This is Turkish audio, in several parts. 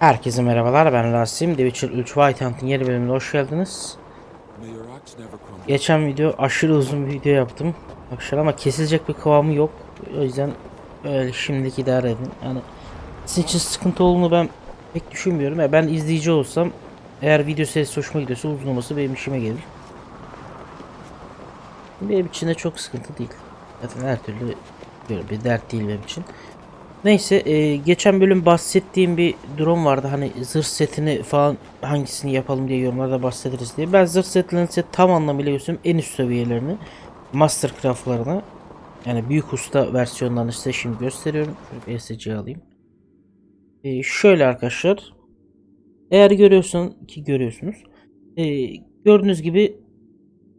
Herkese merhabalar, ben Rasim. The Witcher 3 White Hunt'ın yeni bölümüne hoş geldiniz. Geçen video aşırı uzun bir video yaptım arkadaşlar ama kesilecek bir kıvamı yok. O yüzden öyle şimdilik idare edin. Yani sizin için sıkıntı olduğunu ben pek düşünmüyorum. Ben izleyici olsam, eğer video serisi hoşuma gidiyorsa uzun olması benim işime gelir. Benim için de çok sıkıntı değil. Zaten her türlü böyle bir dert değil benim için. Neyse, geçen bölüm bahsettiğim bir durum vardı. Hani zırh setini falan hangisini yapalım diye yorumlarda bahsederiz diye. Ben zırh setlerini size tam anlamıyla göstereyim. En üst seviyelerini. Mastercraft'larını. Yani büyük usta versiyonlarını size şimdi gösteriyorum. Şöyle bir SC'yi alayım. Şöyle arkadaşlar. Eğer görüyorsunuz. Gördüğünüz gibi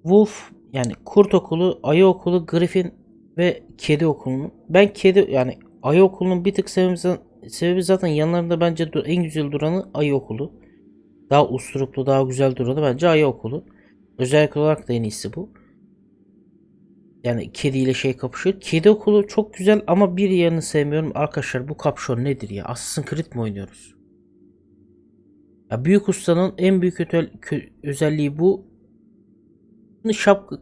Wolf, yani kurt okulu, ayı okulu, Griffin ve kedi okulunu. Ben kedi, yani ayı okulunun bir tık sebebi zaten yanlarında bence en güzel duranı ayı okulu. Daha usturuplu, daha güzel duranı bence ayı okulu. Özellik olarak da en iyisi bu. Yani kediyle şey kapışıyor. Kedi okulu çok güzel ama bir yanını sevmiyorum. Arkadaşlar, bu kapşon nedir ya? Assassin's Creed mi oynuyoruz? Ya büyük ustanın en büyük özelliği bu.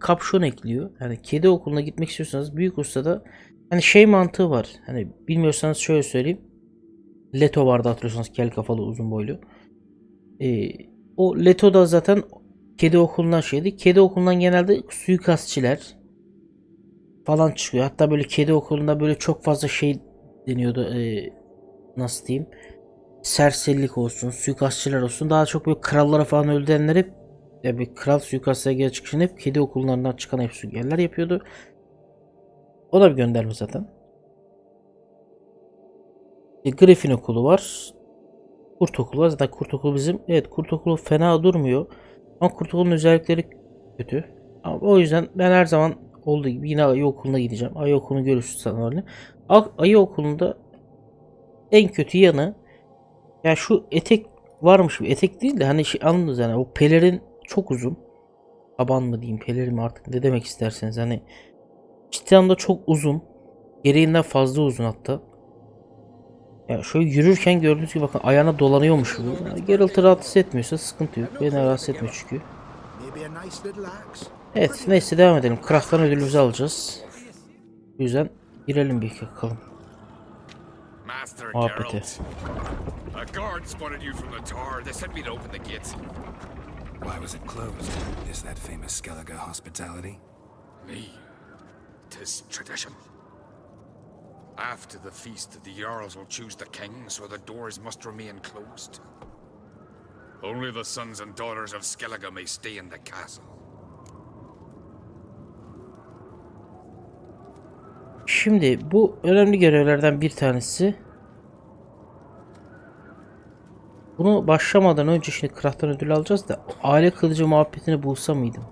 Kapşon ekliyor. Yani kedi okuluna gitmek istiyorsanız büyük ustada hani şey mantığı var. Hani bilmiyorsanız şöyle söyleyeyim. Leto vardı, hatırlıyorsanız, kel kafalı uzun boylu. Ee, O Leto da zaten kedi okulundan şeydi. Kedi okulundan genelde suikastçiler falan çıkıyor. Hatta böyle kedi okulunda böyle çok fazla şey deniyordu. Nasıl diyeyim? Serserilik olsun, suikastçiler olsun. Daha çok böyle krallara falan öldürenler hep, ya bir kral suikastçıya geri çıkışın hep kedi okullarından çıkan hep sügerler yapıyordu. O da bir gönderme zaten. Griffin okulu var. Kurt okulu var. Zaten kurt okulu bizim. Evet, kurt okulu fena durmuyor. Ama kurt okulunun özellikleri kötü. Ama o yüzden ben her zaman olduğu gibi yine ayı okuluna gideceğim. Ayı okulunu görürsün sana öyle. Ayı okulunda en kötü yanı, ya şu etek varmış gibi, etek değil de hani şey, anladınız yani, o pelerin çok uzun. Taban mı diyeyim, pelerin mi, artık ne demek isterseniz, hani ciddi anlamda çok uzun. Gereğinden fazla uzun hatta. Ya şöyle yürürken gördüğünüz gibi bakın, ayağına dolanıyormuş bu. Yani Geralt'ı rahatsız etmiyorsa sıkıntı yok. Beni rahatsız etmiyor çünkü. Evet, neyse, devam edelim. Craft'tan ödülümüzü alacağız. Bu yüzden girelim bir bakalım Master muhabbete. Geralt, a guard spotted you from the tower. They sent me to open the gate. Why was it closed? Is that famous Skellige hospitality? Me, 'tis tradition. After the feast, the Jarls will choose the king, so the doors must remain closed. Only the sons and daughters of Skellige may stay in the castle. Şimdi bu önemli görevlerden bir tanesi. Bunu başlamadan önce şimdi Craft'tan ödül alacağız da o aile kılıcı muhabbetini bulsa mıydım?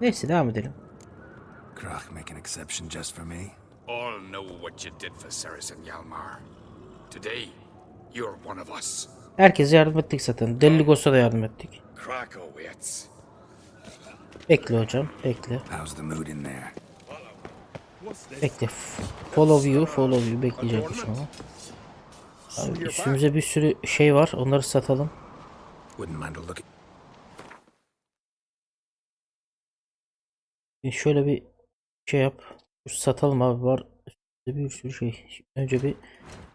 Neyse, devam edelim. Krach make an exception just for me? All know what you did for Saracen Yalmar. Today, you're one of us. Herkese yardım ettik zaten. Deligos'a da yardım ettik. Krakowitz. Bekle hocam, bekle. How's the mood in there? Bekle. Follow you bekleyecekmişim ama. Abi, üstümüze bir sürü şey var. Onları satalım. Wouldn't mind a look. Şöyle bir şey yap. Satalım abi, var. Üstümüzde bir sürü şey. Önce bir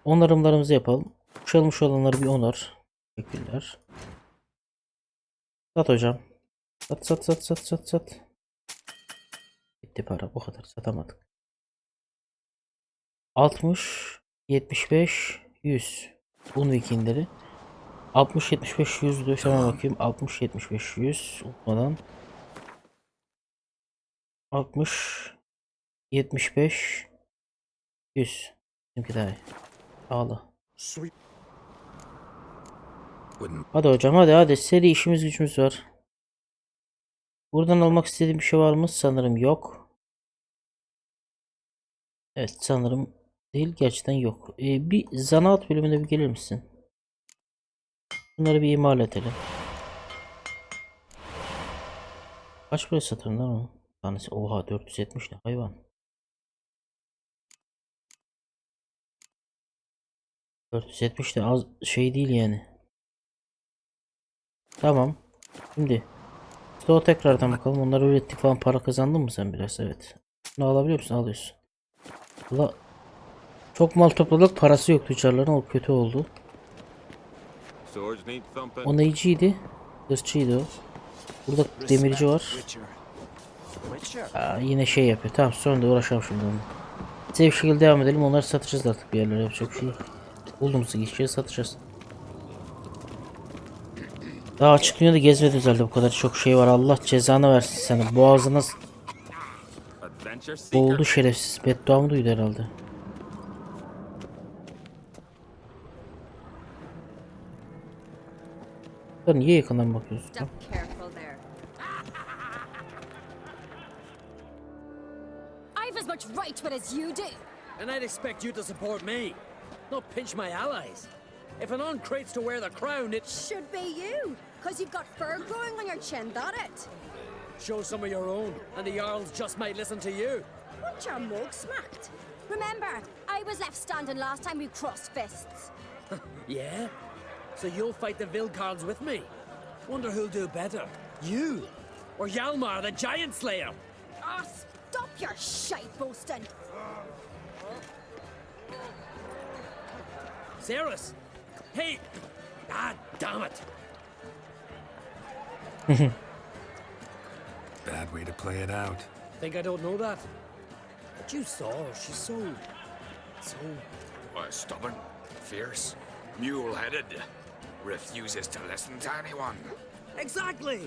onarımlarımızı yapalım. Uçalmış olanları bir onar. Teşekkürler. Sat hocam. Sat. Bitti para. Bu kadar. Satamadık. 60, 75, 100. Un vikingleri. 60, 75, 100'dü. Şuna bakayım. 60, 75, 100. Unutmadan. 60, 75, 100. Bizimki daha iyi. Pahalı. Wouldn't. Hadi hocam, hadi. Seri işimiz gücümüz var. Buradan almak istediğim bir şey var mı? Sanırım yok. Evet, sanırım değil. Gerçekten yok. Bir zanaat bölümüne bir gelir misin? Bunları bir imal edelim. Kaç para satırım lan o? Tanesi oha 470 ne hayvan. 470 de az şey değil yani. Tamam. Şimdi işte o tekrardan bakalım. Onları ürettik falan, para kazandın mı sen biraz? Evet. Bunu alabiliyor musun? Alıyorsun. Valla çok mal topladık, parası yok tüccarların, o kötü oldu. O neyciydi? Hırsçıydı o. Burada demirci var. Aa, yine şey yapıyor. Tamam, sonra da uğraşalım şimdi onunla. Size bir şekilde devam edelim. Onları satacağız artık bir yerlere, yapacak bir şey yok. Bulduğumuzu geçeceğiz, satacağız. Daha açık dünyada gezmediniz herhalde, bu kadar çok şey var. Allah cezanı versin sana. Boğazınız boğuldu şerefsiz. Bedduamı duydu herhalde. Sen niye yakından bakıyorsun? Step careful there. I've as much right to it as you do. And I'd expect you to support me, not pinch my allies. If an on crates to wear the crown, it Should be you, because you've got fur growing on your chin, that it? shows some of your own, and the Jarls just might listen to you. Want your mug smacked? Remember, I was left standing last time we crossed fists. Yeah? So you'll fight the Vilcards with me? Wonder who'll do better, you or Hjalmar the Giant Slayer? Ah, stop your shite boasting. Cerys? Hey! Ah, damn it! Bad way to play it out. Think I don't know that? But you saw her, she's so... Stubborn, fierce, mule-headed, refuses to listen to anyone. Exactly!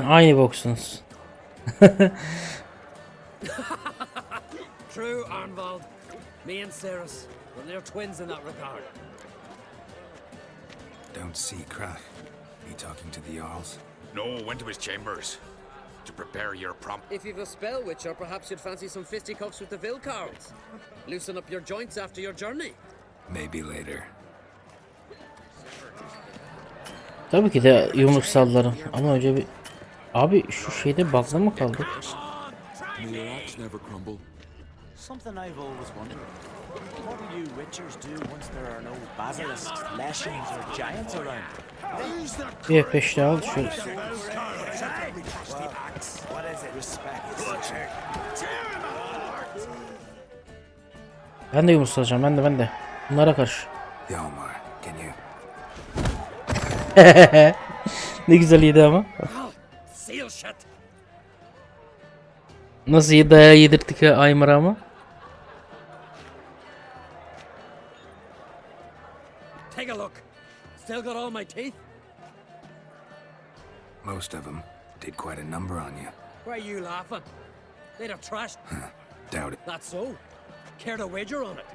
Aynı boksunuz. True, Arnvald. Me and Cerys, well, they're twins in that regard. Don't see Krach. Me talking to the Jarls. No, went to his chambers to prepare your prompt. If you've a spell witcher, perhaps you'd fancy some fisticuffs with the Vilcards. Loosen up your joints after your journey. Maybe later. Tabii ki de yumruk sallarım. Ama önce bir... Abi şu şeyde bug'da mı kaldık? Something I've always wondered. What do you witchers do once there are no basilisks, leshens or giants around? Bir F5 daha al şu. What is it? Respect. Ben de yumruk salacağım, ben de. Bunlara karşı. Hjalmar, can you? Ne güzel yedi ama. Seal shut! Nasıl dayağı yedirttik ya Aymar'a ama. Take a look. Still got all my teeth? Most of them did quite a number on you. Why are you laughing? They'd have trashed. Doubt it. That's so. Care to wager on it?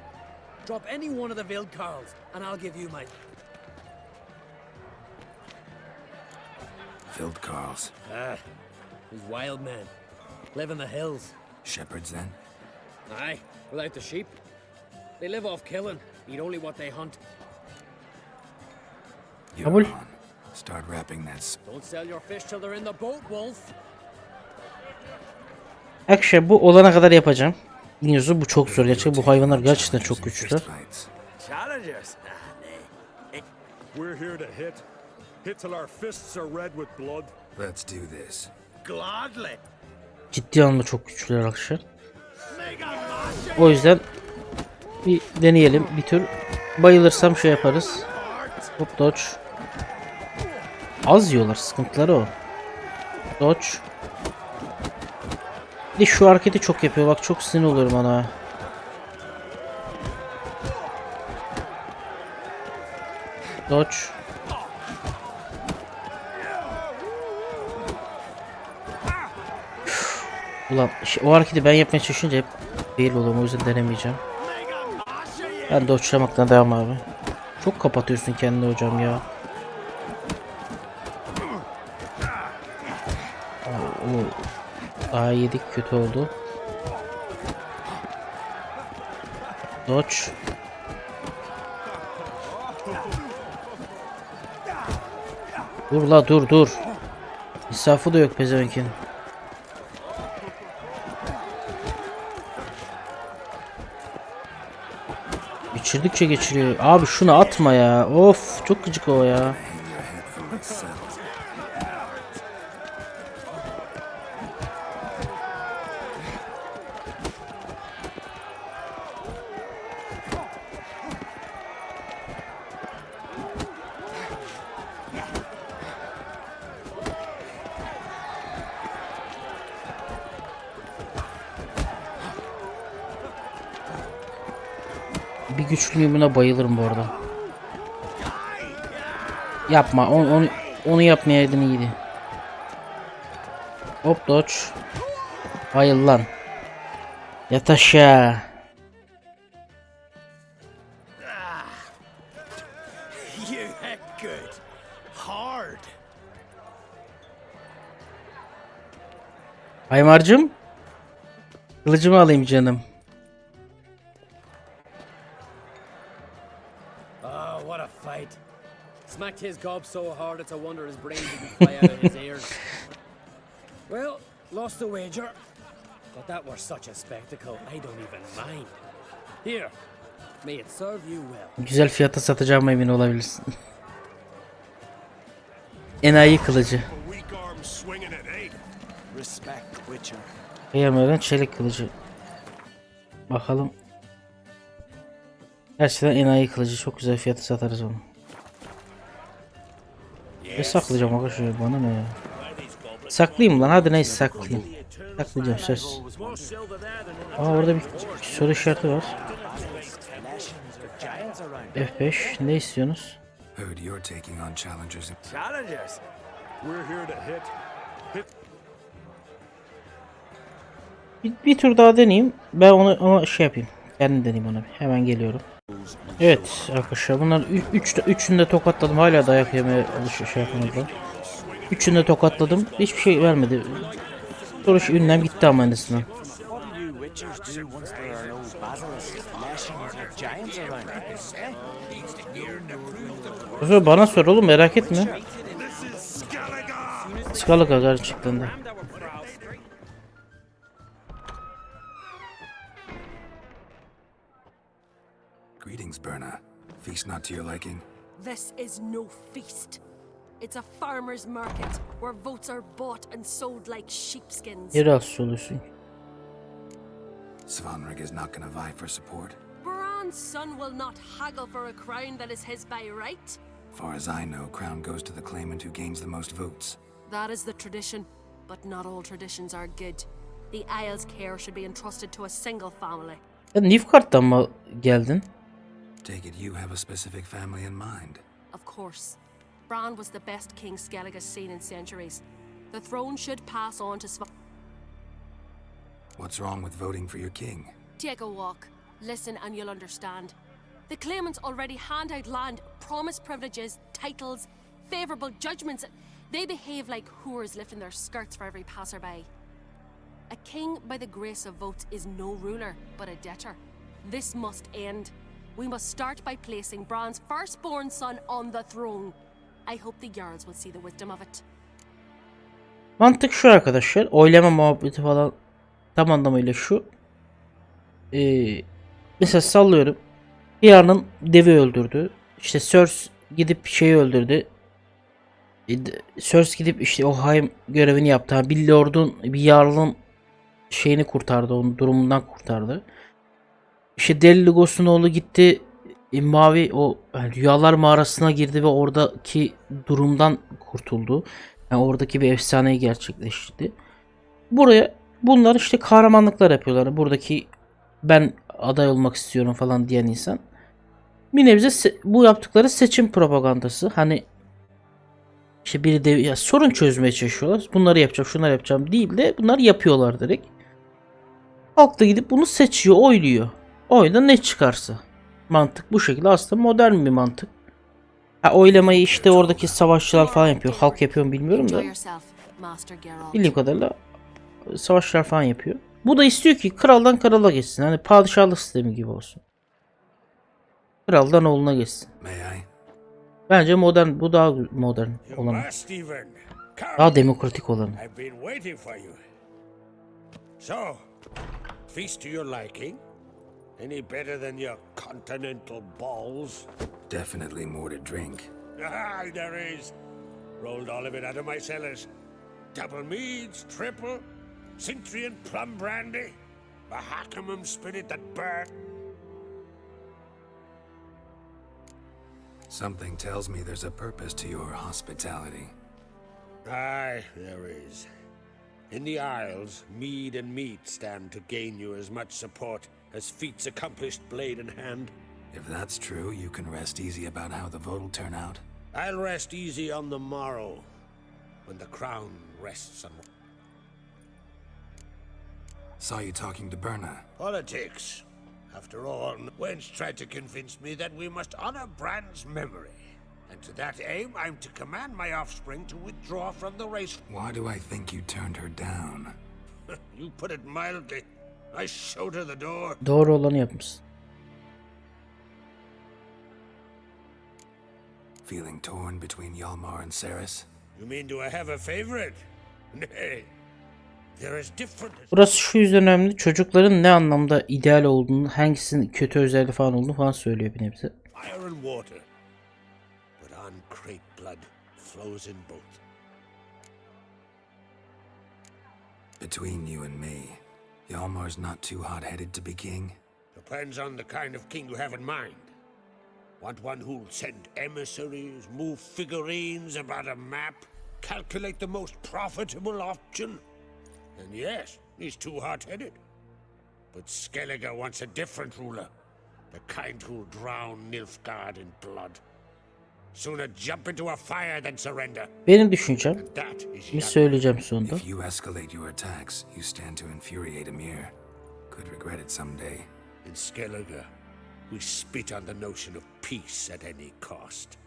Drop any one of the Vilcards, and I'll give you my... Filled Carls. These wild men. Live in the hills. Shepherds then? Aye, without the sheep. They live off killing, eat only what they hunt. You're Kabul. on. Start wrapping that Don't sell your fish till they're in the boat, Wolf. Akşam bu olana kadar yapacağım. Biliyorsun bu çok zor gerçekten, bu hayvanlar gerçekten çok güçlü. Challengers? We're here to hit. Hit till our fists are red with blood. Let's do this. Gladly. Ciddi anlamda çok güçlüler arkadaşlar. O yüzden bir deneyelim bir tür. Bayılırsam şey yaparız. Hop dodge. Az yiyorlar, sıkıntıları o. Dodge. Bir de şu hareketi çok yapıyor, bak çok sinir oluyorum ona. Dodge. Ulan o hareketi ben yapmaya çalışınca hep değil oluyorum, o yüzden denemeyeceğim. Ben dodge'lamaktan devam abi. Çok kapatıyorsun kendini hocam ya. Daha yedik, kötü oldu. Dodge. Dur la dur. İnsafı da yok pezevenkin. Geçirdikçe geçiriyor. Abi şunu atma ya. Of çok gıcık o ya. Hang your head from the cell. Bir güçlü yumuna bayılırım bu arada. Yapma. Onu yapmayaydın iyiydi. Hop dodge. Bayıl lan. Yat aşağı. You hit good. Hard. Aymar'cığım. Kılıcımı alayım canım. Oh, what a fight. Smacked his gob so hard it's a wonder his brain didn't fly out of his ears. Well, lost the wager. But that was such a spectacle, I don't even mind. Here, may it serve you well. Güzel fiyata satacağıma emin olabilirsin. Enayi kılıcı. Weak arm swinging at eight. Respect, Witcher. Kıyamadan çelik kılıcı. Bakalım. Gerçekten enayi kılıcı. Çok güzel fiyata satarız onu. Ne saklayacağım arkadaşlar, bana ne ya? Saklayayım lan, hadi neyse saklayayım. Saklayacağım söz. Aa orada bir soru işareti var. F5 ne istiyorsunuz? Heard you're taking on challengers. Challengers. We're here to hit. Bir tur daha deneyeyim. Ben onu şey yapayım. Kendim deneyeyim ona bir. Hemen geliyorum. Evet arkadaşlar bunlar üçünü de tokatladım. Hala dayak yemeye şey yapamadım. Üçünü de tokatladım. Hiçbir şey vermedi. Sonuç ünlem gitti ama en azından. What do you Witchers do once there are no basilisks, lashings, or giants around? Sonra bana sor oğlum, merak etme. Skalaga gerçekten de. Greetings, Berna. Feast not to your liking? This is no feast. It's a farmer's market where votes are bought and sold like sheepskins. Yeri asıl oluyorsun. Svanrig is not gonna vie for support. Bran's son will not haggle for a crown that is his by right. Far as I know, crown goes to the claimant who gains the most votes. That is the tradition, but not all traditions are good. The Isle's care should be entrusted to a single family. Ya Nilfgaard'dan mı geldin? Take it you have a specific family in mind. Of course. Bran was the best king Skellig has seen in centuries. The throne should pass on to What's wrong with voting for your king? Take a walk. Listen and you'll understand. The claimants already hand out land, promise privileges, titles, favourable judgments. They behave like whores lifting their skirts for every passerby. A king by the grace of votes is no ruler, but a debtor. This must end. We must start by placing Bran's firstborn son on the throne. I hope the Jarls will see the wisdom of it. Mantık şu arkadaşlar. Oylama muhabbeti falan tam anlamıyla şu. Mesela sallıyorum. Yarın devi öldürdü. İşte Cersei gidip şeyi öldürdü. Cersei gidip işte o haim görevini yaptı. Bir lordun, bir yarlın şeyini kurtardı. Onun durumundan kurtardı. İşte Deli Lugos'un oğlu gitti. Mavi o yani rüyalar mağarasına girdi ve oradaki durumdan kurtuldu. Yani oradaki bir efsaneyi gerçekleştirdi. Bunlar işte kahramanlıklar yapıyorlar. Buradaki ben aday olmak istiyorum falan diyen insan. Bir nebze bu yaptıkları seçim propagandası. Hani işte biri de ya sorun çözmeye çalışıyorlar. Bunları yapacağım, şunları yapacağım değil de bunları yapıyorlar direkt. Halk da gidip bunu seçiyor, oyluyor. Oyda ne çıkarsa. Mantık bu şekilde, aslında modern bir mantık. Oylamayı işte oradaki savaşçılar falan yapıyor. Halk yapıyor mu bilmiyorum da. Bildiğim kadarıyla savaşçılar falan yapıyor. Bu da istiyor ki kraldan krala geçsin. Hani padişahlık sistemi gibi olsun. Kraldan oğluna geçsin. Bence modern, bu daha modern olan. Daha demokratik olan. I've been waiting for you. So, feast to your liking? Any better than your continental balls. Definitely more to drink. Aye, there is. Rolled all of it out of my cellars. Double meads, triple, Cintrian plum brandy, a Hackamum spirit that burnt. Something tells me there's a purpose to your hospitality. Aye, there is. In the Isles, mead and meat stand to gain you as much support as feats accomplished blade in hand. If that's true, you can rest easy about how the vote'll turn out. I'll rest easy on the morrow, when the crown rests on... Saw you talking to Berna. Politics. After all, Wench tried to convince me that we must honor Bran's memory. And to that aim, I'm to command my offspring to withdraw from the race. Why do I think you turned her down? You put it mildly. I showed her the door. Doğru olanı yapmışsın. Feeling torn between Yalmar and Ceres? You mean do I have a favorite? Nay. There is different... Burası şu yüzden önemli. Çocukların ne anlamda ideal olduğunu, hangisinin kötü özelliği falan olduğunu falan söylüyor bir nebze. Fire and water. But uncreate blood flows in both. Between you and me, Yalmar's not too hot-headed to be king? Depends on the kind of king you have in mind. Want one who'll send emissaries, move figurines about a map, calculate the most profitable option? And yes, he's too hot-headed. But Skellige wants a different ruler. The kind who'll drown Nilfgaard in blood. Sooner jump into a fire than surrender. Benim düşüncem, And that is bir söyleyeceğim sonunda. If you escalate your attacks, you stand to infuriate Emir. Could regret it someday. In Skellige, we spit on the notion of peace at any cost.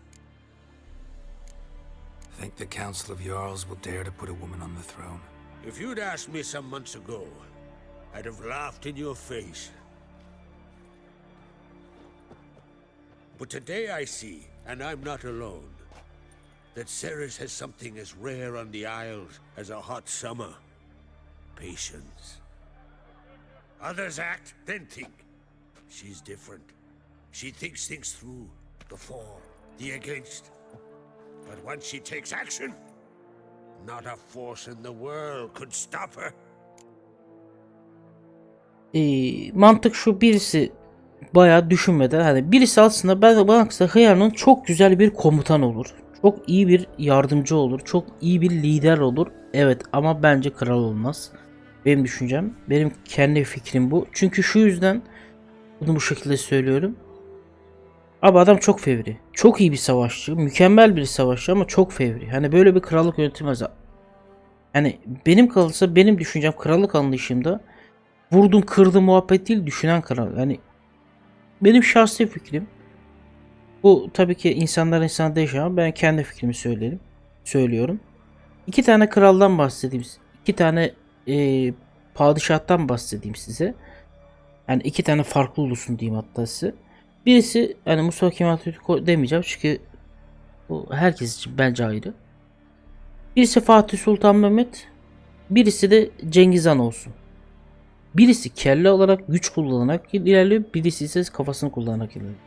Think the Council of Jarls will dare to put a woman on the throne? If you'd asked me some months ago, I'd have laughed in your face. But today I see, and I'm not alone, that Ceres has something as rare on the Isles as a hot summer. Patience. Others act, then think. She's different. She thinks things through, the for, the against. But once she takes action, not a force in the world could stop her. Mantık şu, birisi bayağı düşünmeden, hani birisi aslında bana hıyarının çok güzel bir komutan olur. Çok iyi bir yardımcı olur. Çok iyi bir lider olur. Evet, ama bence kral olmaz. Benim düşüncem. Benim kendi fikrim bu. Çünkü şu yüzden bunu bu şekilde söylüyorum. Abi adam çok fevri. Çok iyi bir savaşçı. Mükemmel bir savaşçı ama çok fevri. Hani böyle bir krallık yönetilmez. Hani benim kalırsa, benim düşüncem, krallık anlayışımda vurdum kırdım muhabbet değil, düşünen kral. Yani benim şahsi fikrim. Bu tabii ki insanlar insana değişir ama ben kendi fikrimi söylüyorum. İki tane kraldan bahsedeyim. İki tane padişahtan bahsedeyim size. Yani iki tane farklı ulusun diyeyim hatta size. Birisi, yani Mustafa Kemal Atatürk demeyeceğim çünkü bu herkes için bence ayrı. Birisi Fatih Sultan Mehmet, birisi de Cengiz Han olsun. Birisi kelle olarak güç kullanarak ilerliyor, birisi ise kafasını kullanarak ilerliyor.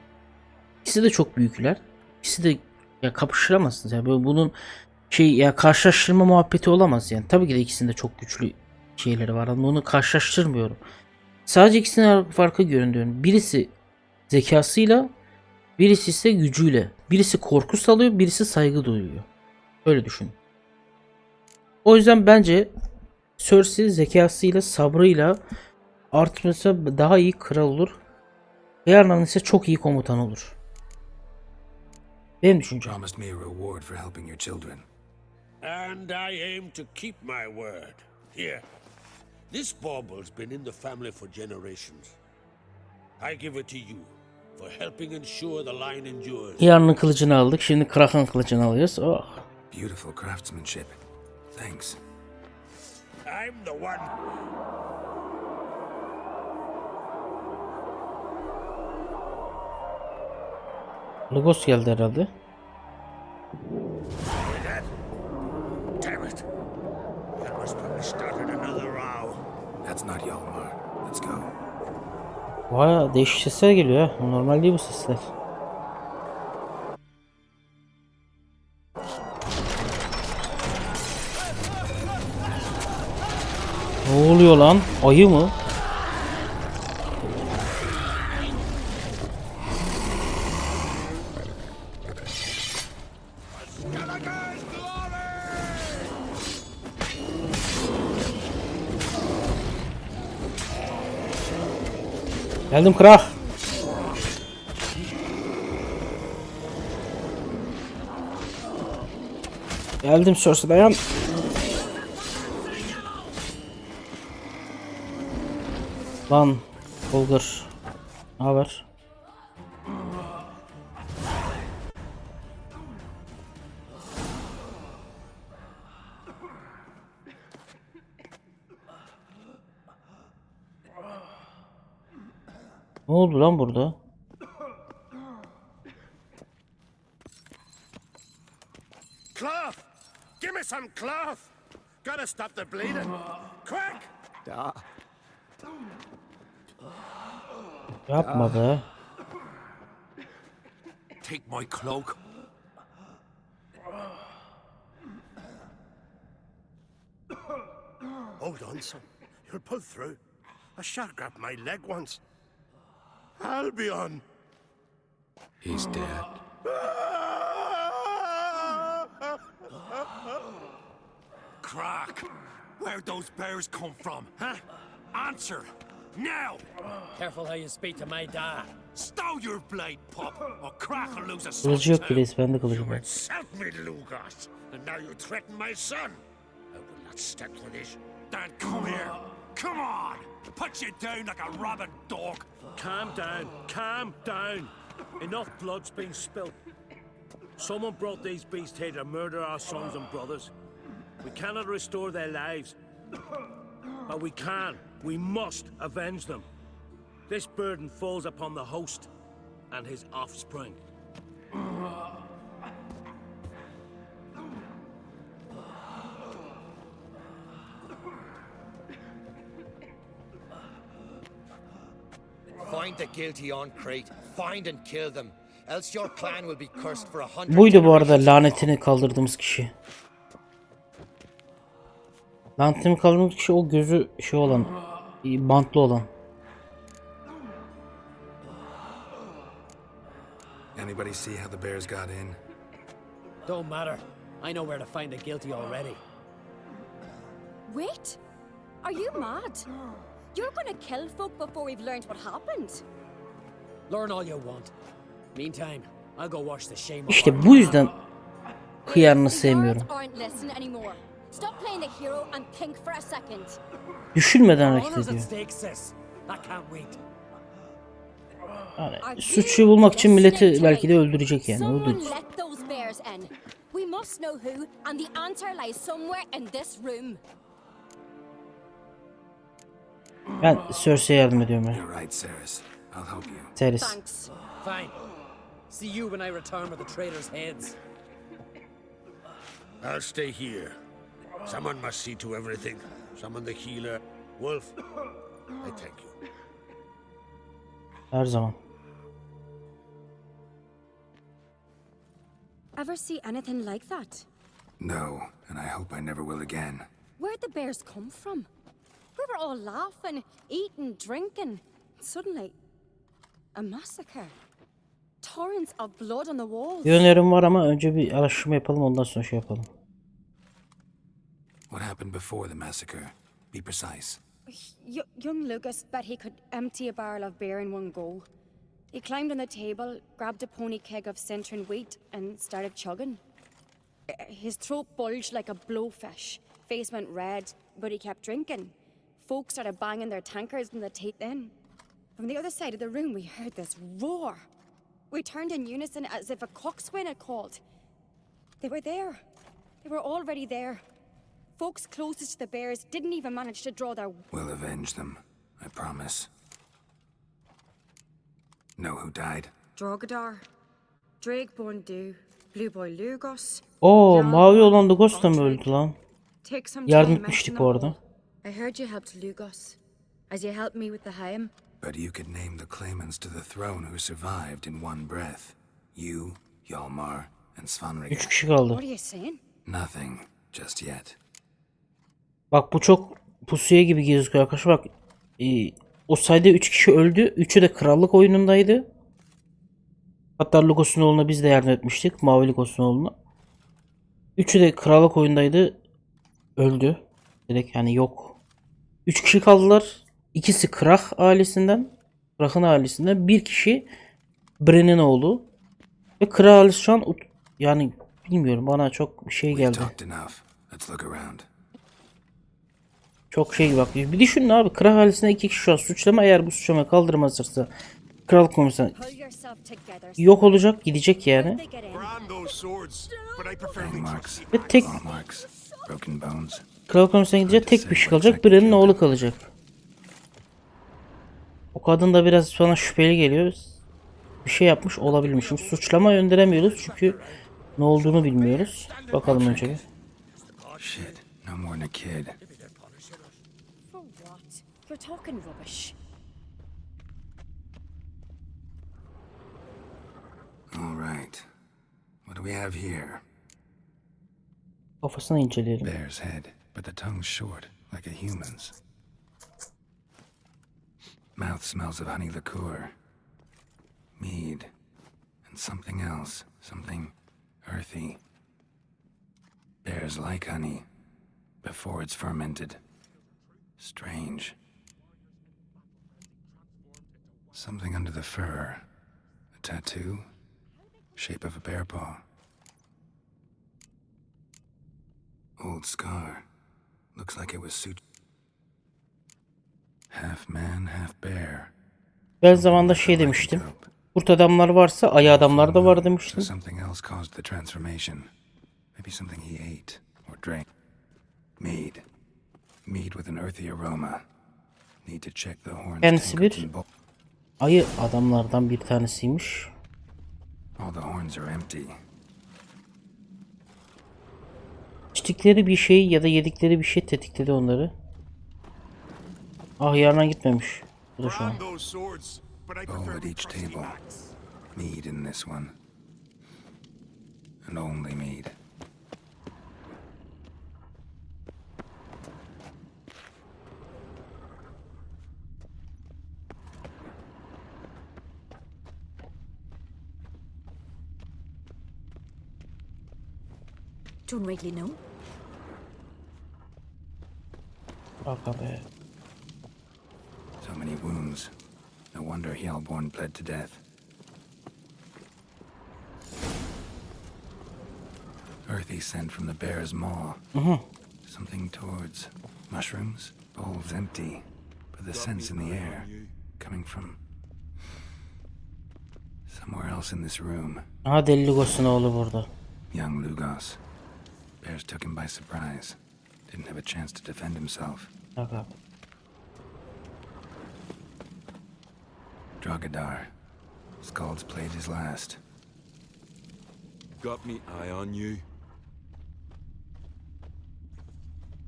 İkisi de çok büyükler. İkisi de ya kapıştıramazsınız. Yani böyle bunun ya karşılaştırma muhabbeti olamaz yani. Tabii ki de ikisinde çok güçlü şeyleri var ama onu karşılaştırmıyorum. Sadece ikisinin farkı görüyorum. Birisi zekasıyla, birisi ise gücüyle. Birisi korku salıyor, birisi saygı duyuyor. Öyle düşün. O yüzden bence Cersei zekasıyla, sabrıyla artması daha iyi kral olur. Yarın ise çok iyi komutan olur. Benim düşüncem. Promised me a reward for helping your children. And I aim to keep my word. Here. This bauble's been in the family for generations. I give it to you for helping ensure the line endures. Yarının kılıcını aldık. Şimdi Kraken kılıcını alıyoruz. Oh. Beautiful craftsmanship. Thanks. I'm the one. Logos geldi herhalde. Damn it. That must have started another row. That's not Yalmar. Let's go. Vay, değişik sesler geliyor ha. Normal değil bu sesler. Ne oluyor lan? Ayı mı? Geldim kral. Geldim Cersei, dayan. Lan Bulgur. Ne haber? Ne oldu lan burada? Cloth! Give me some cloth! Gotta stop the bleeding! Quick! Yapma be. Take my cloak. Hold on, son. You'll pull through. A shark grabbed my leg once. I'll be on. He's dead. Crack! Where'd those bears come from, huh? Answer! Now! Careful how you speak to my dad. Stow your blade, pup, or Crack will lose a son Kılıcı yok too. reis, bende kılıcı var. Insult me, Lugas, and now you threaten my son. I will not stand for this. Then come here. Come on! Put you down like a rabid dog. Calm down, calm down. Enough blood's been spilt. Someone brought these beasts here to murder our sons and brothers. We cannot restore their lives. But we must avenge them. This burden falls upon the host and his offspring. Find the guilty on Crete. Find and kill them. Else your clan will be cursed for 100. Buydu bu arada lanetini kaldırdığımız kişi. Lanetini kaldırdığımız kişi o gözü şey olan, bantlı olan. Anybody see how the bears got in? Don't matter. I know where to find the guilty already. Wait! Are you mad? You're gonna kill folk before we've learned what happened. Learn all you want. Meantime, I'll go wash the shame off. İşte bu yüzden hıyarını sevmiyorum. Stop playing the hero and think for a second. Düşünmeden hareket ediyor. Yani suçu bulmak için milleti belki de öldürecek yani. O değil. We must know who, and the answer lies somewhere in this room. Ben Cersei'ye yardım ediyorum ya. You're right, Ceres. I'll help you. Ceres. Thanks. Fine. See you when I return with the traitors' heads. I'll stay here. Someone must see to everything. Someone the healer. Wolf, I thank you. Her zaman. Ever see anything like that? No, and I hope I never will again. Where'd the bears come from? We were all laughing, eating, drinking. Suddenly, a massacre. Torrents of blood on the walls. Bir önerim var ama önce bir araştırma yapalım, ondan sonra şey yapalım. What happened before the massacre? Be precise. Young Lucas bet he could empty a barrel of beer in one go. He climbed on the table, grabbed a pony keg of centering wheat, and started chugging. His throat bulged like a blowfish. Face went red, but he kept drinking. Folks started banging their tankards in the teeth in. From the other side of the room, we heard this roar. We turned in unison as if a coxswain had called. They were there. They were already there. Folks closest to the bears didn't even manage to draw their... We'll avenge them, I promise. Know who died? Drogadar, Drakeborn Du, Blue Boy Lugos. Oo, mavi olan Lugos da mı öldü lan? Yardım etmiştik orada. I heard you helped Lugos, as you helped me with the Haim. But you could name the claimants to the throne who survived in one breath. You, Hjalmar, and Svanrige. 3 kişi kaldı. What are you saying? Nothing, just yet. Bak bu çok pusuya gibi gözüküyor arkadaşlar. Bak o sayede 3 kişi öldü. 3'ü de krallık oyunundaydı. Hatta Lugosunoğlu'na biz de yardım etmiştik. Mavi Lugosunoğlu'na. 3'ü de krallık oyundaydı. Öldü. Direkt yani yok. 3 kişi kaldılar. İkisi Krah ailesinden. Krah'ın ailesinden. Bir kişi Bren'in oğlu. Ve Krah ailesi şu an yani bilmiyorum, bana çok şey geldi. Çok şey bak. Bir düşünün abi. Krah ailesinde 2 kişi şu an suçlama. Eğer bu suçlamayı kaldırmazsa krallık komisyonu yok olacak. Gidecek yani. Ve tek krallık komisyonu gidecek. Tek bir şey kalacak. Bren'in oğlu kalacak. O kadın da biraz bana şüpheli geliyor. Bir şey yapmış olabilmiş. Şimdi suçlama gönderemiyoruz çünkü ne olduğunu bilmiyoruz. Bakalım önce bir. Shit, no more than a kid. For what? You're talking rubbish. All right. What do we have here? Kafasını inceleyelim. Bear's head, but the tongue's short, like a human's. Mouth smells of honey liqueur. Mead. And something else. Something earthy. Bears like honey. Before it's fermented. Strange. Something under the fur. A tattoo. Shape of a bear paw. Old scar. Looks like it was sutured. Half man, half bear. Ben zamanda şey demiştim. Kurt adamlar varsa ayı adamlar da var demiştim. Something else caused the transformation. Maybe something he ate or drank. Mead. Mead with an earthy aroma. Need to check the horns. Kendisi bir ayı adamlardan bir tanesiymiş. All the horns are empty. İçtikleri bir şey ya da yedikleri bir şey tetikledi onları. Ah, yarına gitmemiş. Bu da şu an. Bowl at each table. Mead in this one. And only mead. Don't rightly know. Bak abi. So many wounds. No wonder Hjalborn bled to death. Earthy scent from the bear's maw. Something towards mushrooms. Bowls empty, but the scent's in the air. Coming from somewhere else in this room. Aha, Deli Lugos'un oğlu burada. Young Lugos. Bears took him by surprise. Didn't have a chance to defend himself. Bak abi. Drogadar. Skald's played his last. Got me eye on you.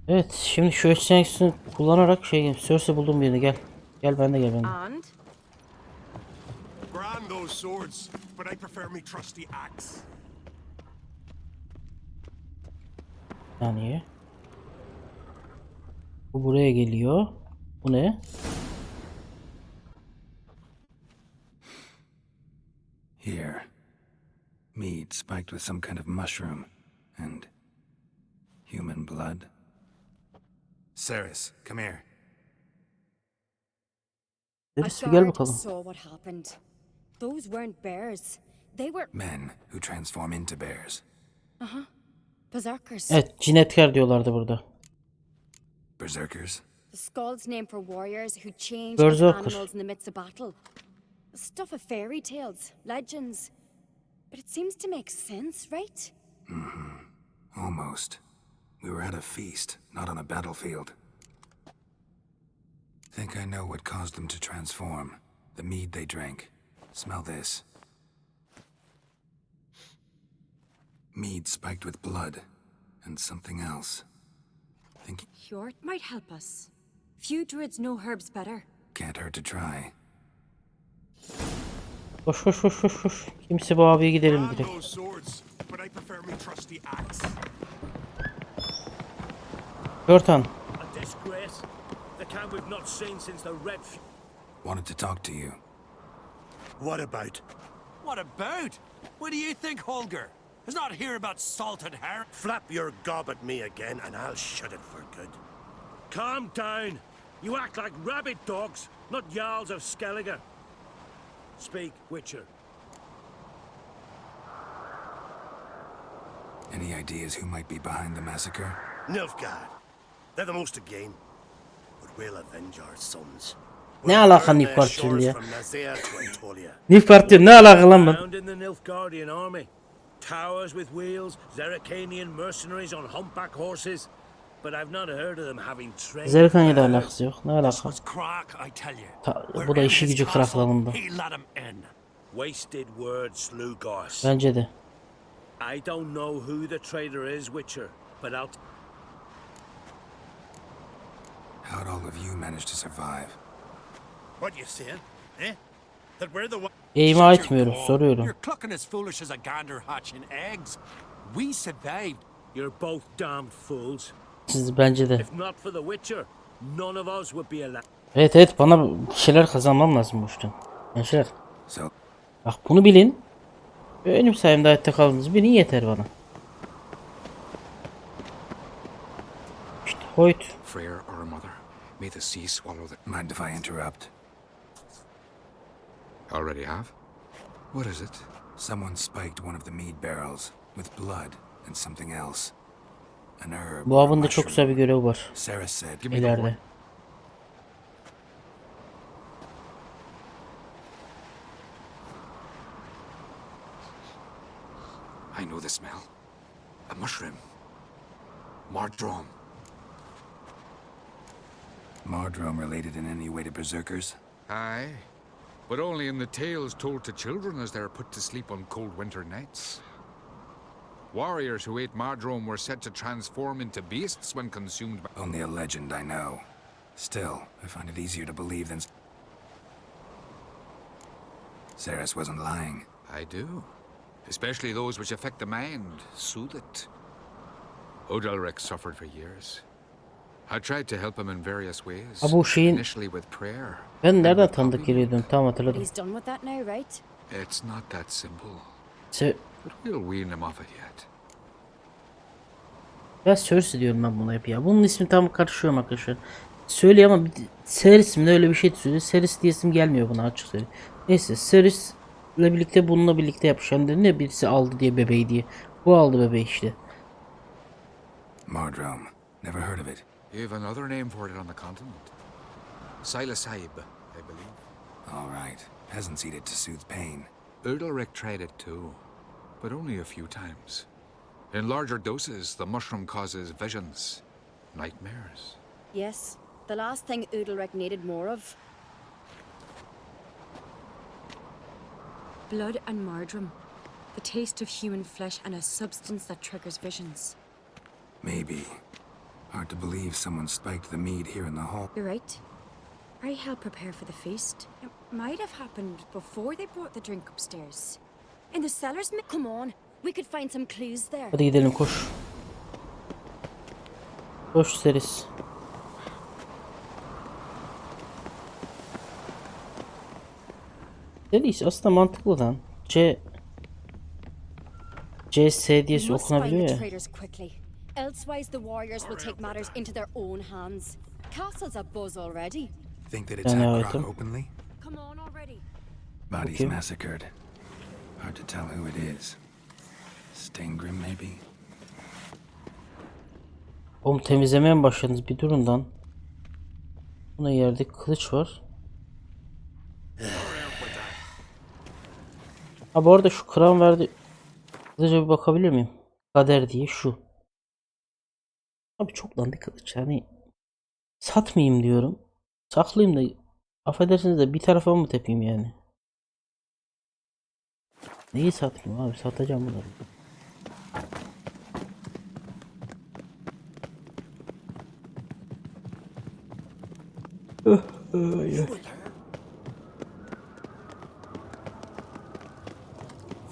Evet, şimdi şu seçeneğini kullanarak Cersei buldum birini, gel. Gel ben de gel ben de. And? Grand those swords, but I prefer me trusty axe. Saniye. Bu buraya geliyor. Bu ne? Here. Mead spiked with some kind of mushroom. And human blood. Ceres, come here. Ceres, A gel guard bakalım. saw what happened. Those weren't bears. They were Men who transform into bears. berserkers. Evet, cinetkar diyorlardı burada. Berserkers? The Skald's name for warriors who change Berserker. into animals in the midst of battle. Stuff of fairy tales, legends. But it seems to make sense, right? Almost. We were at a feast, not on a battlefield. Think I know what caused them to transform. The mead they drank. Smell this. Mead spiked with blood. And something else. Think Hjort might help us. Few druids know herbs better. can't hurt to try. Koş koş koş koş koş. Kimse bu abiye gidelim direkt. Yortan. A disgrace. The kind we've not seen since the Red. Wanted to talk to you. What about? What about? What do you think, Holger? Is not here about salted herring? Flap your gob at me again, and I'll shut it for good. Calm down. You act like rabid dogs, not Jarls of Skellige. Speak, Witcher. Any ideas who might be behind the massacre? Nilfgaard. They're the most again. But we'll avenge our sons. Ne alaka Nilfgaard ya? Nilfgaard ne alaka lan bu? Found in the Nilfgaardian army. Towers with wheels, Zerrikanian mercenaries on humpback horses. But I've not heard of them having trained. Zerrikaniye de alakası yok. Ne alaka? Was crack, I tell you. Bu da işi gücü kıraklarında. He let him in. Wasted words, Slugos. Bence de. I don't know who the traitor is, Witcher, but I'll... How'd all of you manage to survive? What you saying? Eh? That we're the one... İma etmiyorum, soruyorum. You're clucking as foolish as a gander hatching eggs. We survived. You're both damned fools. Siz bence de. If not for the Witcher, none of us would be alive. Evet evet, bana bir şeyler kazanmam lazım bu işten. Gençler. So, Bak bunu bilin. Benim sayemde hayatta kaldınız. Bilin yeter bana. İşte Hoyt. Freyr or a mother, may the sea swallow the... mind if I interrupt? Already have? What is it? Someone spiked one of the mead barrels with blood and something else. An herb. Bu or a avında çok mushroom. güzel bir görev var. Sarah said. Give me the horn. İleride. I know the smell. A mushroom. Mardrome. Mardrome related in any way to berserkers? Aye, but only in the tales told to children as they're put to sleep on cold winter nights. Warriors who ate Mardrome were said to transform into beasts when consumed by... Only a legend, I know. Still, I find it easier to believe than... Ceres wasn't lying. I do. Especially those which affect the mind, soothe it. Odalric suffered for years. I tried to help him in various ways. Ha bu şeyin... Initially with prayer. Ben nereden tanıdık geliyordum? Tam hatırladım. He's done with that now, right? It's not that simple. Se But we'll wean him off it yet. Ya Cersei diyorum ben buna hep ya. Bunun ismi tam karışıyorum arkadaşlar. Söylüyor ama Cersei mi öyle bir şey söylüyor. Cersei diyesim gelmiyor buna, açık söyleyeyim. Neyse Cersei ile birlikte bununla birlikte yapışan dedi ne birisi aldı diye bebeği diye. Bu aldı bebeği işte. Mardrome. Never heard of it. You have another name for it on the continent. Silasib, I believe. All right. Peasants eat it to soothe pain. Udalric tried it too, but only a few times. In larger doses, the mushroom causes visions, nightmares. Yes, the last thing Udalric needed more of. Blood and marjoram. The taste of human flesh and a substance that triggers visions. Maybe. Hard to believe someone spiked the mead here in the hall. You're right. I helped prepare for the feast. It might have happened before they brought the drink upstairs. In the cellars, come on. We could find some clues there. Hadi gidelim, koş. Koş Cersei. Cersei aslında mantıklı lan. C diye We must okunabiliyor find the ya. traitors quickly. Elsewise, the warriors will take matters into their own hands. Castle's abuzz already. Think that it's Yani Hackrock hayatım. openly? Come on already. Bodies Okay. massacred. Hard to tell who it is. Stengrim, maybe? Oğlum temizlemeye mi başladınız? Bir durun lan. Buna yerde kılıç var. Ha bu arada şu kram verdi. Kılıca bir bakabilir miyim? Kader diye şu. Abi çok dandik kılıç. Yani satmayayım diyorum. Saklayayım da affedersiniz de bir tarafa mı tepeyim yani? Neyi satmayayım abi? Satacağım bunları.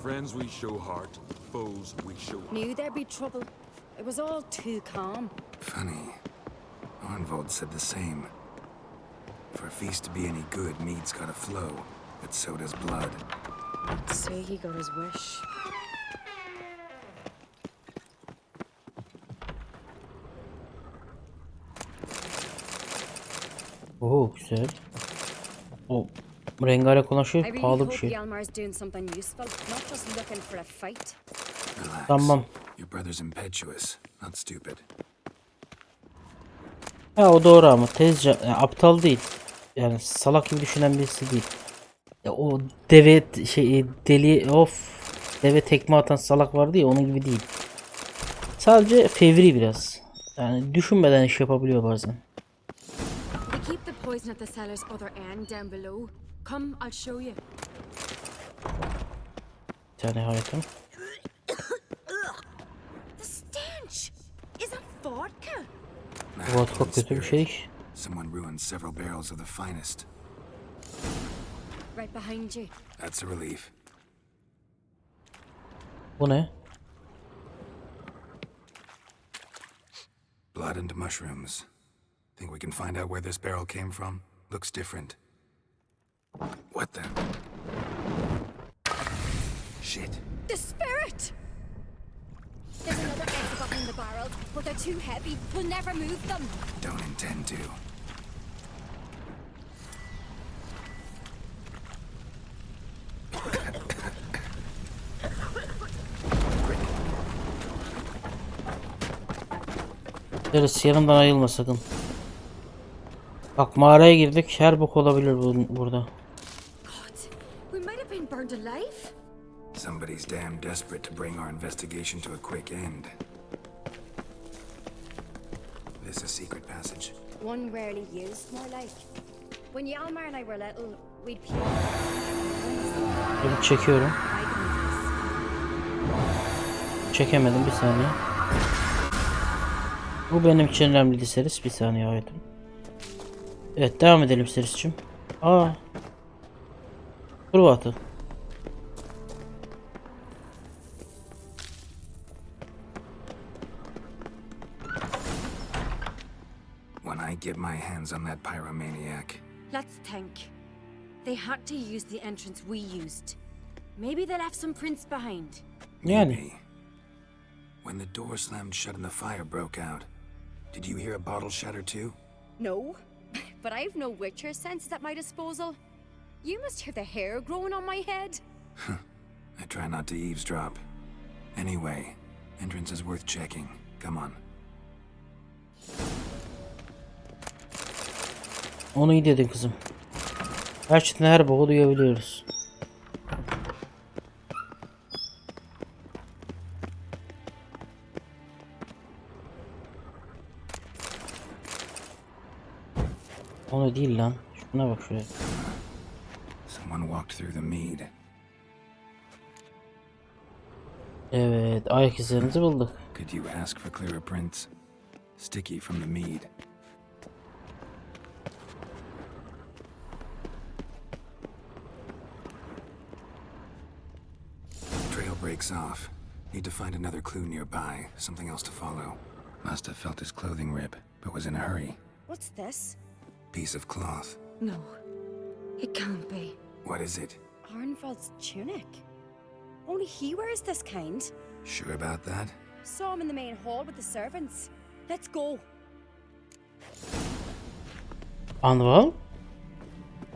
Friends we show heart, foes we show. Knew there'd be trouble. It was all too calm. Funny. Arnvold said the same. For a feast to be any good, mead's gotta flow, but so does blood. Say he got his wish. Oo güzel. O rengarenk olan şey I really pahalı bir hope şey. Yalmar's doing something useful, not just looking for a fight. Relax. Tamam. Your brother's impetuous, not stupid. Ha o doğru ama tezca yani aptal değil. Yani salak gibi düşünen birisi değil. Ya o deve deli deve tekme atan salak vardı ya onun gibi değil. Sadece fevri biraz. Yani düşünmeden iş yapabiliyor bazen. They keep the poison at the cellar's other end down below. Come, I'll show you. Bir tane hayatım. The stench! Is that vodka? Vodka kötü bir şey. Someone ruined several barrels of the finest. Right behind you. That's a relief. Bu ne? Blood and mushrooms. Think we can find out where this barrel came from? Looks different. What the? Shit. The spirit! There's another exit behind the barrels, but they're too heavy. We'll never move them. Don't intend to. Deriz yanımdan ayrılma sakın. Bak mağaraya girdik. Her bok olabilir burada. God, we might have been burned alive. Somebody's damn desperate to bring our investigation to a quick end. This a secret passage? One rarely used, more like. When Yalmar and I were little, we'd play. Bunu çekiyorum. Çekemedim bir saniye. Bu benim için önemliydi Seris. Bir saniye hayatım. Evet devam edelim Seris'cim. Aa. Turbo atı. When I get my hands on that pyromaniac. Let's think. They had to use the entrance we used. Maybe they left some prints behind. Yani. Maybe. When the door slammed shut and the fire broke out, did you hear a bottle shatter too? No, but I've no Witcher senses at my disposal. You must hear the hair growing on my head. I try not to eavesdrop. Anyway, entrance is worth checking. Come on. Onu iyi dedin kızım. Gerçekten her boku duyabiliyoruz. Onu değil lan. Şuna bak şuraya. Someone walked through the mead. Evet, ayak izlerimizi bulduk. Could you ask for clearer prints? Sticky from the mead. Trail breaks off. Need to find another clue nearby. Something else to follow. Must have felt his clothing rip, but was in a hurry. What's this? Piece of cloth. No, it can't be. What is it? Arnvald's tunic. Only he wears this kind. Sure about that? Saw him in the main hall with the servants. Let's go. Anval?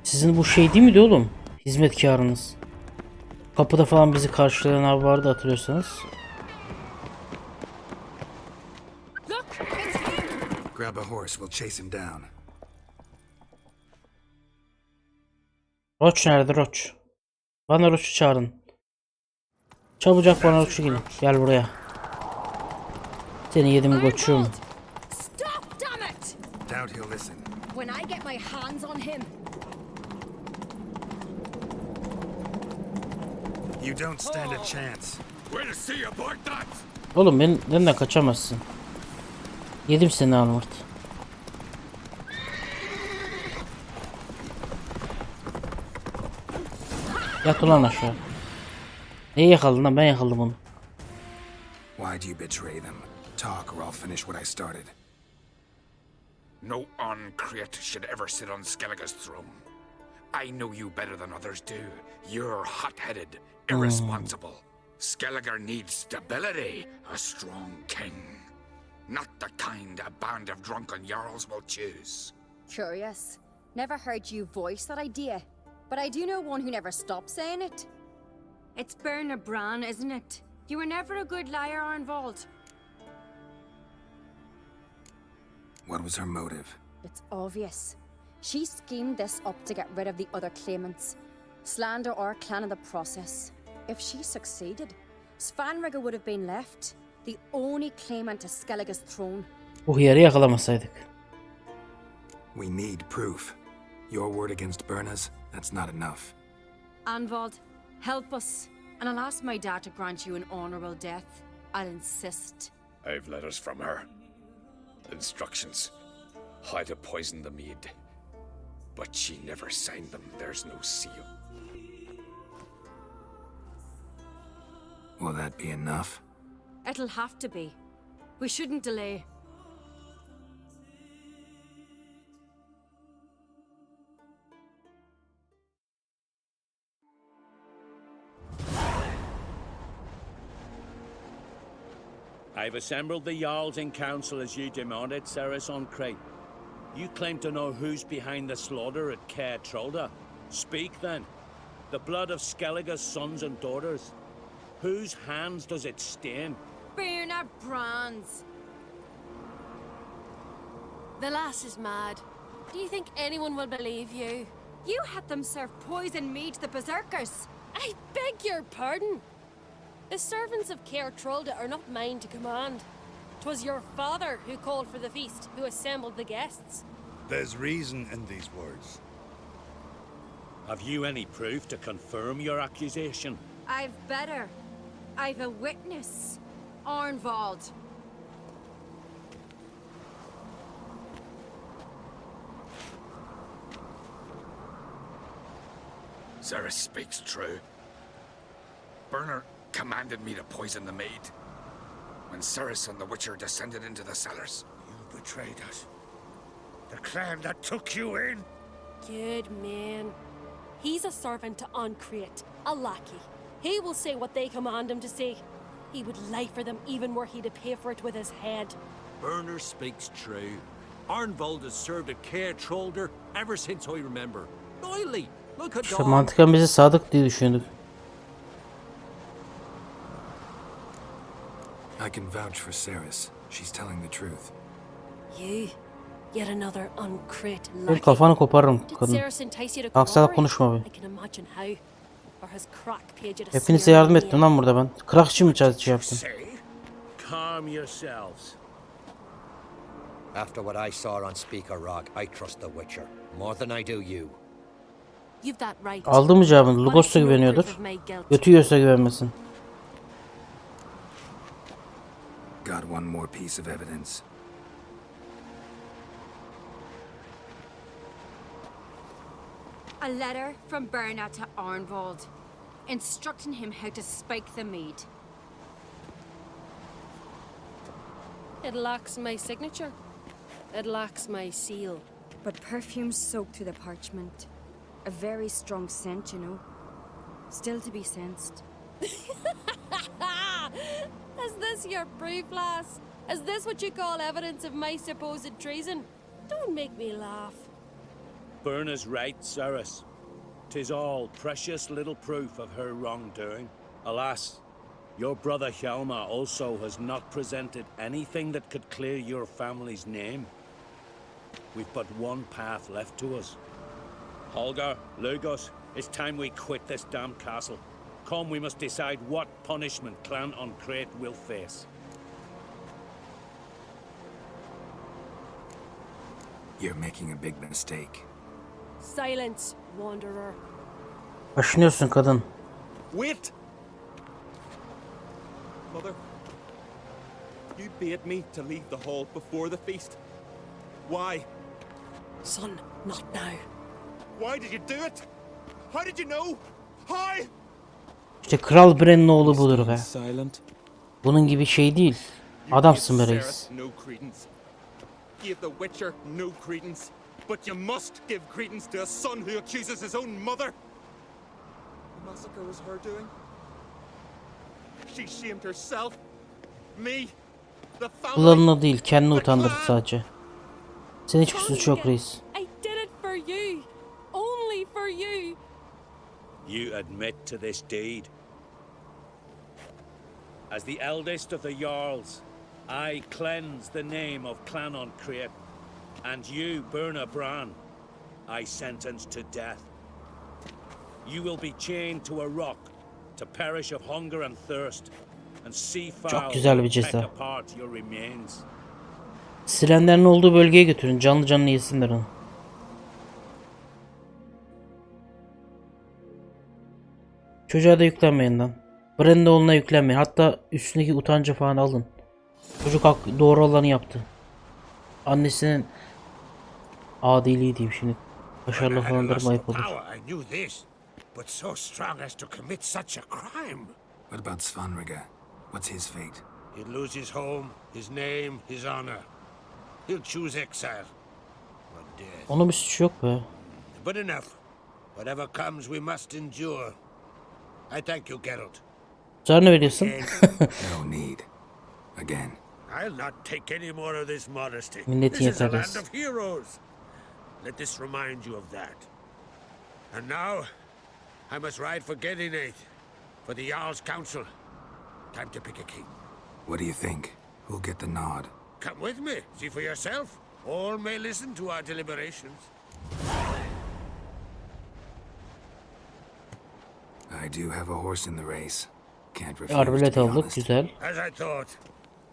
Sizin bu şey değil miydi oğlum? Hizmetkarınız. Kapıda falan bizi karşılayan abi vardı hatırlıyorsanız. Look, it's him. Grab a horse, we'll chase him down. Roç nerede Roç? Bana Roç'u çağırın. Çabucak bana Roç'u gelin. Gel buraya. Seni yedim koçum. Stop, damn it! Doubt he'll listen. When I get my hands on him. You don't stand a chance. Way to see about that! Oğlum benden kaçamazsın. Yedim seni Almurt. Yat ulan aşağı. Neyi yakaladın lan? Ben yakaladım onu. Why'd you betray them? Talk or I'll finish what I started. No uncreate should ever sit on Skellige's throne. I know you better than others do. You're hot-headed, irresponsible. Skellige needs stability, a strong king. Not the kind a band of drunken jarls will choose. Curious. Never heard you voice that idea. But I do know one who never stops saying it. It's Berna Bran, isn't it? You were never a good liar, Arnvald. What was her motive? It's obvious. She schemed this up to get rid of the other claimants. Slander our clan in the process. If she succeeded, Svanrigga would have been left, the only claimant to Skellige's throne. Bu hıyarı yakalamasaydık. We need proof. Your word against Berna's, that's not enough. Anvald, help us, and I'll ask my dad to grant you an honorable death. I'll insist. I've letters from her. Instructions. How to poison the mead. But she never signed them. There's no seal. Will that be enough? It'll have to be. We shouldn't delay. I've assembled the Jarls in council as you demanded, Ceres on Crate. You claim to know who's behind the slaughter at Caer Trolda. Speak then. The blood of Skellige's sons and daughters. Whose hands does it stain? Berna Bran's. The lass is mad. Do you think anyone will believe you? You had them serve poison mead to the berserkers. I beg your pardon. The servants of Caer Trolda are not mine to command. 'Twas your father who called for the feast, who assembled the guests. There's reason in these words. Have you any proof to confirm your accusation? I've better. I've a witness. Arnvald. Ceres speaks true. Berner commanded me to poison the maid. When Ceres and the Witcher descended into the cellars. You betrayed us. The clan that took you in. Good man. He's a servant to Uncreate, a lackey. He will say what they command him to say. He would lie for them even were he to pay for it with his head. Berner speaks true. Arnvald has served at Caer Trolda ever since I remember. Loyally. Look at İşte mantıken bizi sadık diye düşündük. I can vouch for Ceres. She's telling the truth. You, yet another Uncreate Benim lackey. kafanı koparırım Did kadın. Ceres entice you to Aksana corroborate? konuşma be. I can imagine how. Or has Crack paid you to Hepinize smear yardım my ettim name? lan burada ben. Krak için mi şey yaptım? Say? Calm yourselves. After what I saw on Speaker Rock, I trust the Witcher more than I do you. You've that right. Aldı mı cevabını? But Lugos da it's no güveniyordur. proof of my guilt. Götü yiyorsa güvenmesin. Got one more piece of evidence. A letter from Berna to Arnvald, instructing him how to spike the mead. It lacks my signature. It lacks my seal. But perfume soaked through the parchment. A very strong scent, you know. Still to be sensed. Is this your proof, lass? Is this what you call evidence of my supposed treason? Don't make me laugh. Berna's right, Ceres. 'Tis all precious little proof of her wrongdoing. Alas, your brother Hjalmar also has not presented anything that could clear your family's name. We've but one path left to us. Holger, Lugos, it's time we quit this damn castle. Come, we must decide what punishment Clan Uncreate will face. You're making a big mistake. Silence, wanderer. Aşınıyorsun kadın. Wait! Mother, you bade me to leave the hall before the feast. Why? Son, not now. Why did you do it? How did you know? How? İşte Kral Bren'in oğlu budur be. Silent. Bunun gibi şey değil. Adamsın be reis. No credence. Give the Witcher no credence, but you must give credence to a son who accuses his own mother. The massacre was her doing. She shamed herself, me, the family. Kullanına değil, kendini utandırdı sadece. Senin hiçbir suçu yok reis. I did it for you. Only for you. You admit to this deed. As the eldest of the Jarls, I cleanse the name of Clan Create, and you, Burna Bran, I sentence to death. You will be chained to a rock to perish of hunger and thirst, and sea fowl güzel bir will ceza. peck apart your remains. Sirenlerin olduğu bölgeye götürün. Canlı canlı yesinler onu. Çocuğa da yüklenmeyin lan. Bren'in oğluna yüklenmeyin. Hatta üstündeki utancı falan alın. Çocuk doğru olanı yaptı. Annesinin adiliği diyeyim şimdi. Başarılı falandır mı ayıp olur. I knew this, but so strong as to commit such a crime. What about Svanrige? What's his fate? He'll lose his home, his name, his honor. He'll choose exile or death. Onun bir suçu yok be. But enough. Whatever comes, we must endure. I thank you, Geralt. Sen ne veriyorsun? No need. Again. I'll not take any more of this modesty. Milletin This is a yeteriz. land of heroes. Let this remind you of that. And now, I must ride for Gedinate, for the Jarl's Council. Time to pick a king. What do you think? Who'll get the nod? Come with me, see for yourself. All may listen to our deliberations. I do have a horse in the race. Can't refuse, Arbelet to be aldık, honest. güzel. As I thought.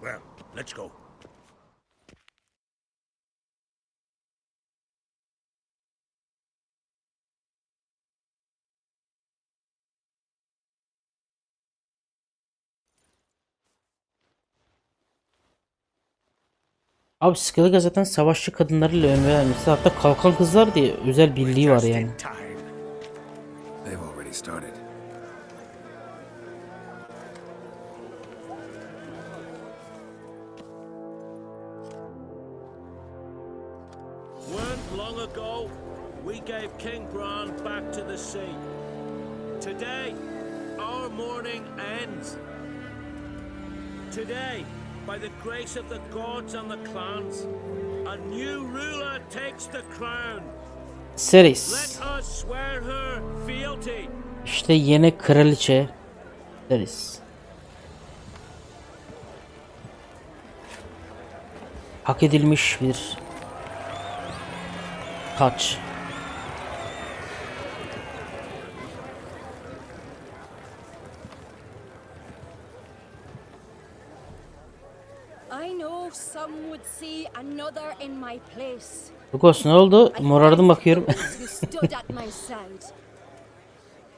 Well, let's go. Abi Skellige zaten savaşçı kadınlarıyla ön vermişti. Hatta kalkan kızlar diye özel birliği var yani. They've already started. Weren't long ago, we gave King Bran back to the sea. Today, our mourning ends. Today, by the grace of the gods and the clans, a new ruler takes the crown. Seris. Let us swear her fealty. İşte yeni kraliçe Seris. Hak edilmiş bir taç. I know some would see another in my place. Lukos ne oldu? Morardım bakıyorum. Who stood at my side.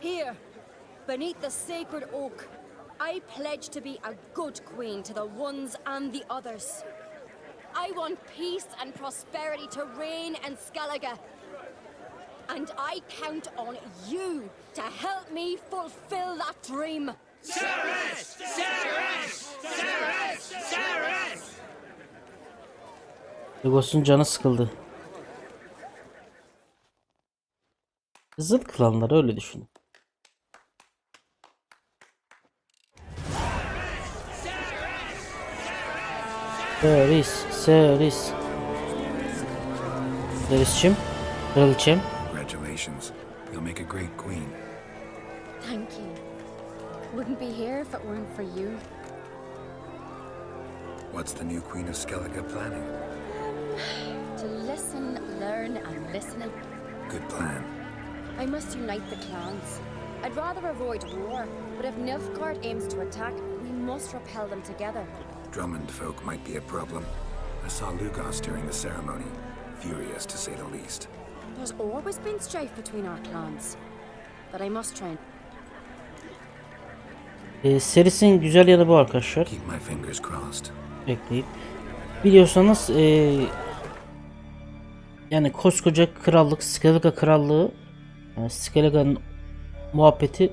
Here, beneath the sacred oak, I pledge to be a good queen to the ones and the others. I want peace and prosperity to reign in Skellige. And I count on you to help me fulfill that dream. Ceres! Ceres! Ceres! Ceres! Lukos'un canı sıkıldı. Zıt klanları öyle düşün. Seris, Seris. Seris'cim, kraliçem. Congratulations. You'll make a great queen. Thank you. Wouldn't be here if it weren't for you. What's the new queen of Skellige planning? To listen, learn, and listen. Good plan. I must unite the clans. I'd rather avoid war, but if Nilfgaard aims to attack, we must repel them together. Drummond folk might be a problem. I saw Lugos during the ceremony. Furious, to say the least. There's always been strife between our clans, but I must try and... Seris'in güzel yanı bu arkadaşlar. Keep my fingers crossed. Bekleyip. Biliyorsanız yani koskoca krallık, Skellige krallığı, yani Skellige'nin muhabbeti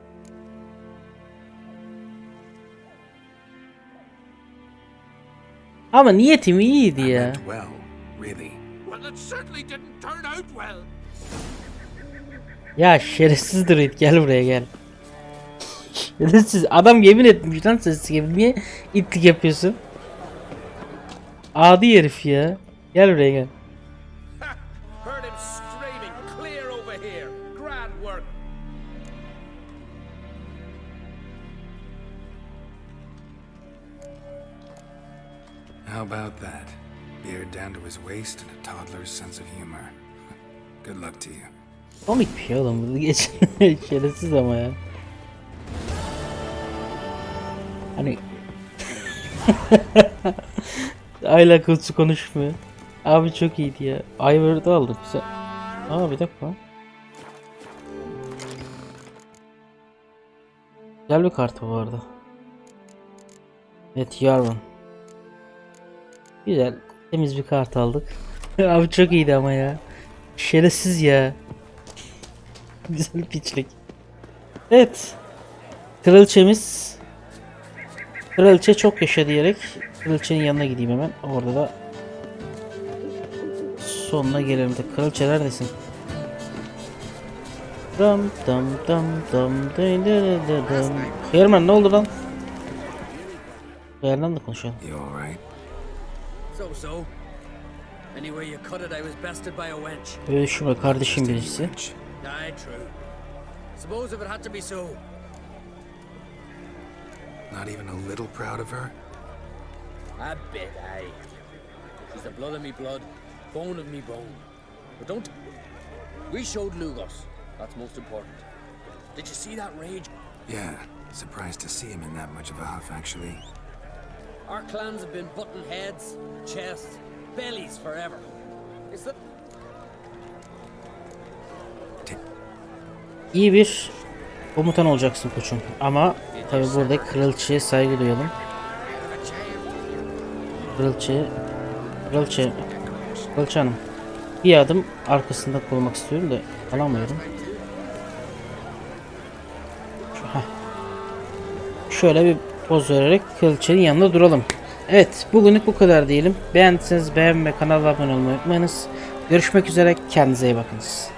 Ama niyetim iyiydi I ya. meant well, really. Well, it certainly didn't turn out well. Ya şerefsiz Druid, gel buraya gel. Şerefsiz adam yemin etmiş lan sessiz gibi. Niye itlik yapıyorsun? Adi herif ya. Gel buraya gel. Heard him screaming, clear over here. Grand work. How about that? Beard down to his waist and a toddler's sense of humor. Good luck to you. Komik bir şey oğlum. Geç. Şerefsiz ama ya. Hani alakası konuşmuyor. Abi çok iyiydi ya. Ivor'da aldık güzel. Aa bir dakika. Güzel bir kartı bu arada. Evet Yarvan. Güzel. Temiz bir kart aldık. Abi çok iyiydi ama ya. Şerefsiz ya. Güzel piçlik. Evet. Kraliçemiz. Kraliçe çok yaşa diyerek kraliçenin yanına gideyim hemen. Orada da sonuna gelelim de. Kraliçe neredesin? Dam dam dam dam dam. Herman ne oldu lan? Herman da konuşalım. You alright? So. Anyway you cut it, I was bested by a wench. Ölüşüme kardeşim birisi. Aye, true. Suppose if it had to be so. Not even a little proud of her? A bit, aye. She's the blood of me blood, bone of me bone. But don't... We showed Lugos. That's most important. Did you see that rage? Yeah, surprised to see him in that much of a huff, actually. Our clans have been butting heads, chests, bellies forever. It's the... İyi bir komutan olacaksın koçum. Ama tabi burada kraliçeye saygı duyalım. Kraliçe hanım. Bir adım arkasında koymak istiyorum da alamıyorum. Şöyle bir poz vererek kraliçenin yanında duralım. Evet, bugünlük bu kadar diyelim. Beğendiyseniz beğen ve kanala abone olmayı unutmayınız. Görüşmek üzere, kendinize iyi bakınız.